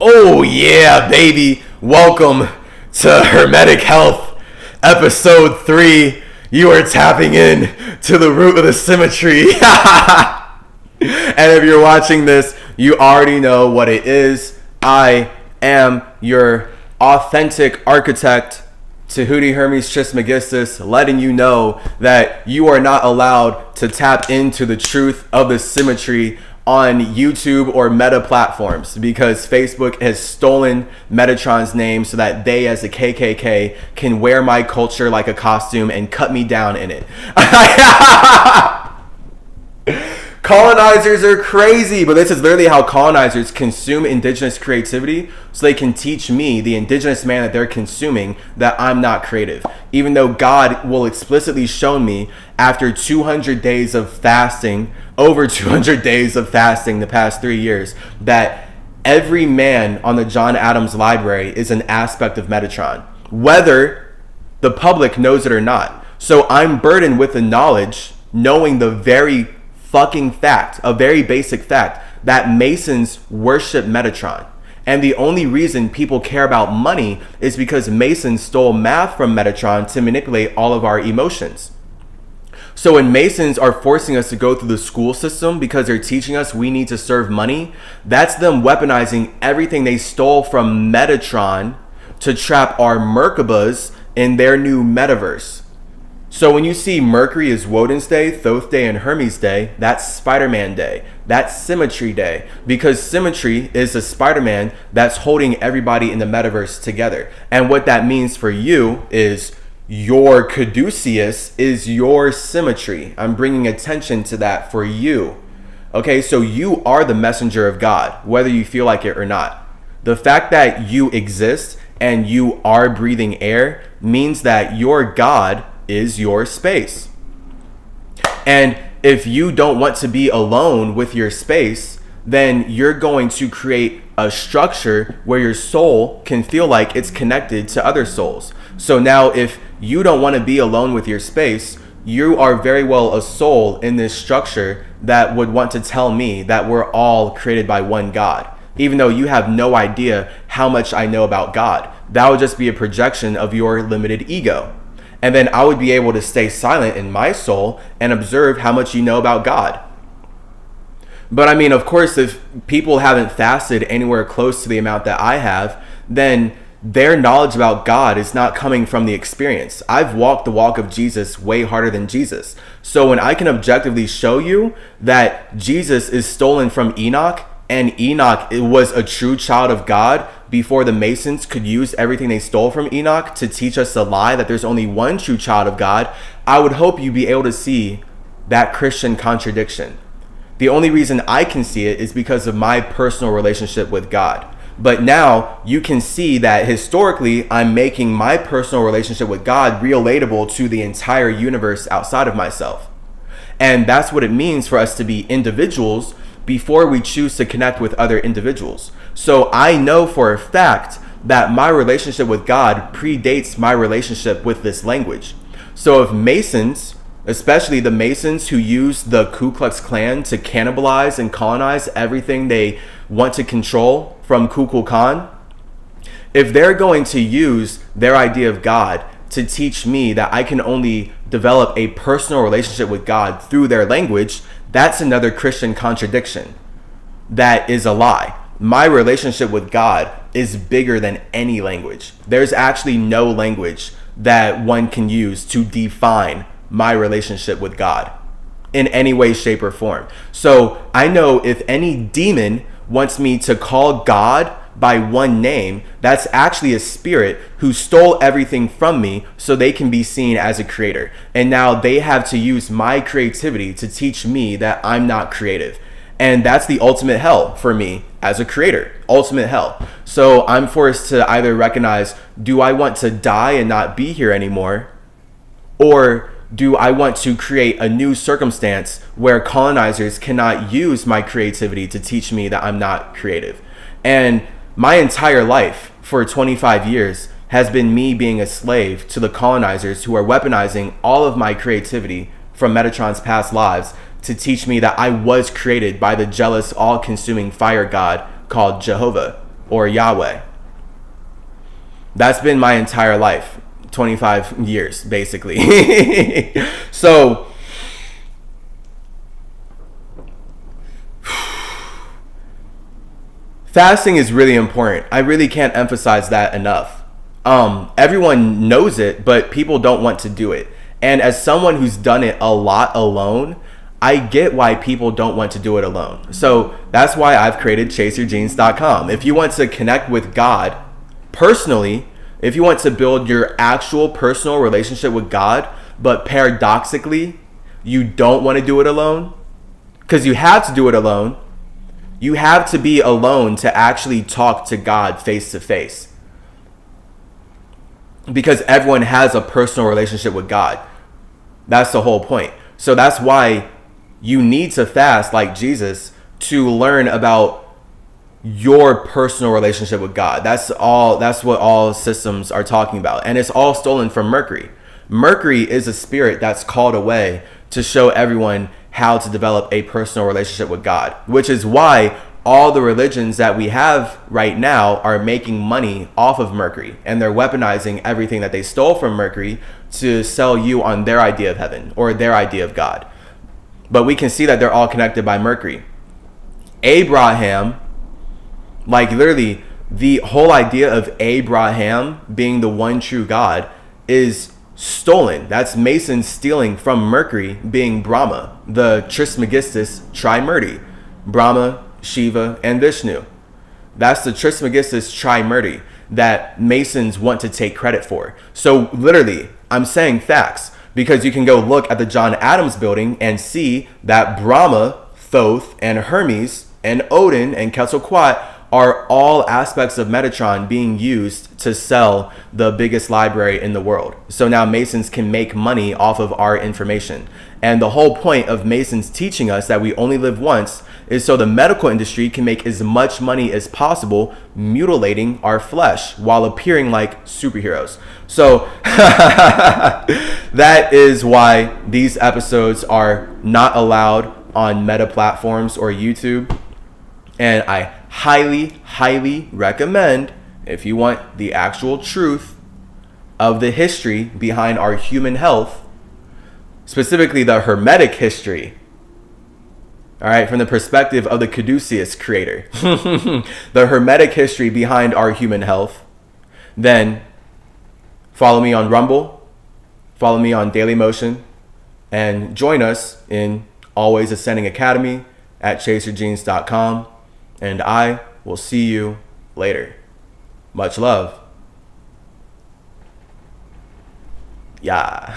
Oh yeah, baby. Welcome to Hermetic Health, episode 3. You are tapping in to the root of the CymaTree. And if you're watching this, you already know what it is. I am your authentic architect, Tehuti Hermes Trismegistus, letting you know that you are not allowed to tap into the truth of the CymaTree on YouTube or Meta platforms, because Facebook has stolen Metatron's name so that they, as a KKK, can wear my culture like a costume and cut me down in it. Colonizers are crazy, but this is literally how colonizers consume indigenous creativity so they can teach me, the indigenous man that they're consuming, that I'm not creative. Even though God will explicitly show me after 200 days of fasting, over 200 days of fasting the past 3 years, that every man on the John Adams library is an aspect of Metatron, whether the public knows it or not. So I'm burdened with the knowledge, knowing the very fucking fact, a very basic fact, that Masons worship Metatron. And the only reason people care about money is because Masons stole math from Metatron to manipulate all of our emotions. So when Masons are forcing us to go through the school system because they're teaching us we need to serve money, that's them weaponizing everything they stole from Metatron to trap our Merkabas in their new metaverse. So when you see Mercury is Woden's Day, Thoth Day, and Hermes Day, that's Spider-Man Day. That's CymaTree Day. Because CymaTree is a Spider-Man that's holding everybody in the metaverse together. And what that means for you is your caduceus is your CymaTree. I'm bringing attention to that for you. Okay, so you are the messenger of God, whether you feel like it or not. The fact that you exist and you are breathing air means that your God is your space. And if you don't want to be alone with your space, then you're going to create a structure where your soul can feel like it's connected to other souls. So now if you don't want to be alone with your space, you are very well a soul in this structure that would want to tell me that we're all created by one God, even though you have no idea how much I know about God. That would just be a projection of your limited ego. And then I would be able to stay silent in my soul and observe how much you know about God. But I mean, of course, if people haven't fasted anywhere close to the amount that I have, then their knowledge about God is not coming from the experience. I've walked the walk of Jesus way harder than Jesus. So when I can objectively show you that Jesus is stolen from Enoch, and Enoch was a true child of God before the Masons could use everything they stole from Enoch to teach us a lie that there's only one true child of God, I would hope you'd be able to see that Christian contradiction. The only reason I can see it is because of my personal relationship with God. But now you can see that historically, I'm making my personal relationship with God relatable to the entire universe outside of myself. And that's what it means for us to be individuals before we choose to connect with other individuals. So I know for a fact that my relationship with God predates my relationship with this language. So if Masons, especially the Masons who use the Ku Klux Klan to cannibalize and colonize everything they want to control from Kukulkan, if they're going to use their idea of God to teach me that I can only develop a personal relationship with God through their language, that's another Christian contradiction. That is a lie. My relationship with God is bigger than any language. There's actually no language that one can use to define my relationship with God in any way, shape, or form. So I know if any demon wants me to call God by one name, that's actually a spirit who stole everything from me so they can be seen as a creator. And now they have to use my creativity to teach me that I'm not creative. And that's the ultimate hell for me as a creator, ultimate hell. So I'm forced to either recognize, do I want to die and not be here anymore? Or do I want to create a new circumstance where colonizers cannot use my creativity to teach me that I'm not creative? And my entire life for 25 years has been me being a slave to the colonizers who are weaponizing all of my creativity from Metatron's past lives to teach me that I was created by the jealous, all-consuming fire god called Jehovah. or Yahweh. That's been my entire life, 25 years, basically. So, fasting is really important. I really can't emphasize that enough. Everyone knows it, but people don't want to do it. And as someone who's done it a lot alone, I get why people don't want to do it alone. So that's why I've created chaseyourgenes.com. If you want to connect with God personally, if you want to build your actual personal relationship with God, but paradoxically, you don't want to do it alone, because you have to do it alone. You have to be alone to actually talk to God face to face. Because everyone has a personal relationship with God. That's the whole point. So that's why you need to fast like Jesus to learn about your personal relationship with God. That's what all systems are talking about. And it's all stolen from Mercury. Mercury is a spirit that's called away to show everyone how to develop a personal relationship with God, which is why all the religions that we have right now are making money off of Mercury, and they're weaponizing everything that they stole from Mercury to sell you on their idea of heaven or their idea of God. But we can see that they're all connected by Mercury. Abraham, like literally the whole idea of Abraham being the one true God is stolen. That's Masons stealing from Mercury being Brahma, the Trismegistus Trimurti. Brahma, Shiva, and Vishnu. That's the Trismegistus Trimurti that Masons want to take credit for. So literally, I'm saying facts because you can go look at the John Adams building and see that Brahma, Thoth, and Hermes, and Odin, and Quetzalcoatl are all aspects of Metatron being used to sell the biggest library in the world. So now Masons can make money off of our information. And the whole point of Masons teaching us that we only live once is so the medical industry can make as much money as possible mutilating our flesh while appearing like superheroes. So that is why these episodes are not allowed on Meta platforms or YouTube. And I highly recommend, if you want the actual truth of the history behind our human health, specifically the Hermetic history, all right, from the perspective of the Caduceus creator, the Hermetic history behind our human health, then follow me on Rumble, follow me on Daily Motion, and join us in Always Ascending Academy at chaseyourgenes.com. And I will see you later. Much love. Yeah.